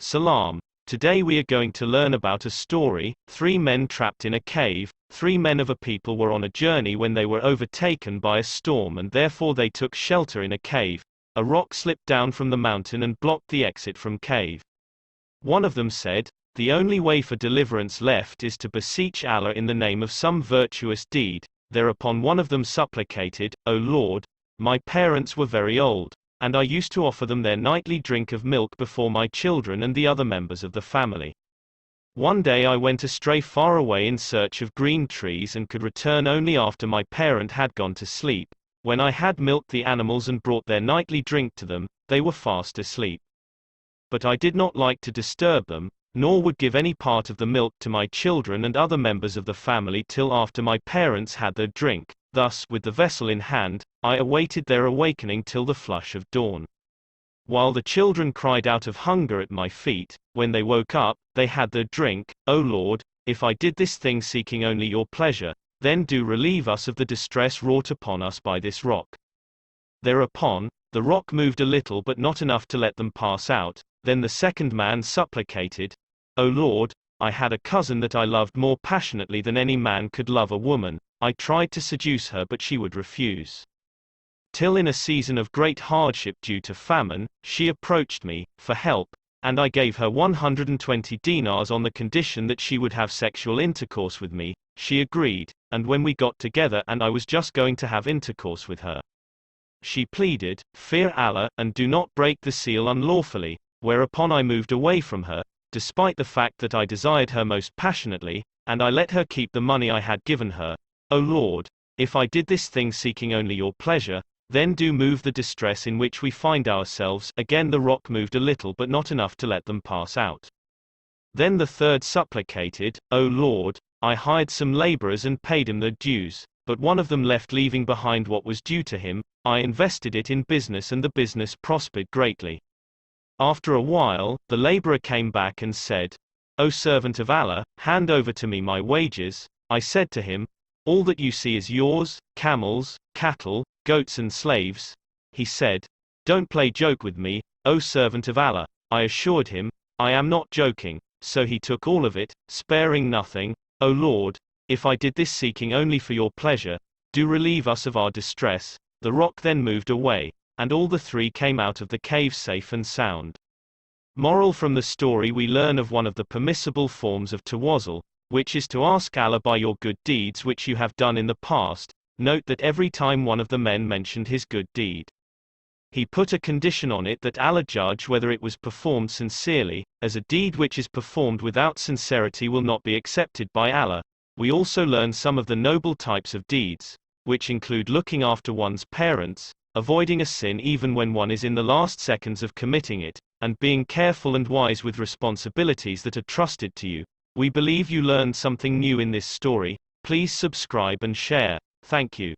Salam. Today we are going to learn about a story, 3 men trapped in a cave. 3 men of a people were on a journey when they were overtaken by a storm and therefore they took shelter in a cave. A rock slipped down from the mountain and blocked the exit from cave. One of them said, "The only way for deliverance left is to beseech Allah in the name of some virtuous deed." Thereupon one of them supplicated, "O Lord, my parents were very old, and I used to offer them their nightly drink of milk before my children and the other members of the family. One day I went astray far away in search of green trees and could return only after my parent had gone to sleep. When I had milked the animals and brought their nightly drink to them, they were fast asleep. But I did not like to disturb them, nor would give any part of the milk to my children and other members of the family till after my parents had their drink. Thus, with the vessel in hand, I awaited their awakening till the flush of dawn. While the children cried out of hunger at my feet, when they woke up, they had their drink. O Lord, if I did this thing seeking only your pleasure, then do relieve us of the distress wrought upon us by this rock." Thereupon, the rock moved a little but not enough to let them pass out. Then the second man supplicated, "O Lord, I had a cousin that I loved more passionately than any man could love a woman. I tried to seduce her but she would refuse. Till in a season of great hardship due to famine, she approached me for help, and I gave her 120 dinars on the condition that she would have sexual intercourse with me. She agreed, and when we got together and I was just going to have intercourse with her, she pleaded, 'Fear Allah, and do not break the seal unlawfully,' whereupon I moved away from her, despite the fact that I desired her most passionately, and I let her keep the money I had given her. O Lord, if I did this thing seeking only your pleasure, then do move the distress in which we find ourselves." Again the rock moved a little but not enough to let them pass out. Then the third supplicated, "O Lord, I hired some laborers and paid him their dues, but one of them left leaving behind what was due to him. I invested it in business and the business prospered greatly. After a while, the laborer came back and said, 'O servant of Allah, hand over to me my wages.' I said to him, 'All that you see is yours, camels, cattle, goats and slaves.' He said, 'Don't play joke with me, O servant of Allah.' I assured him, 'I am not joking.' So he took all of it, sparing nothing. O Lord, if I did this seeking only for your pleasure, do relieve us of our distress." The rock then moved away, and all the 3 came out of the cave safe and sound. Moral from the story: we learn of one of the permissible forms of tawazzul, which is to ask Allah by your good deeds which you have done in the past. Note that every time one of the men mentioned his good deed, he put a condition on it that Allah judge whether it was performed sincerely, as a deed which is performed without sincerity will not be accepted by Allah. We also learn some of the noble types of deeds, which include looking after one's parents, avoiding a sin even when one is in the last seconds of committing it, and being careful and wise with responsibilities that are trusted to you. We believe you learned something new in this story. Please subscribe and share. Thank you.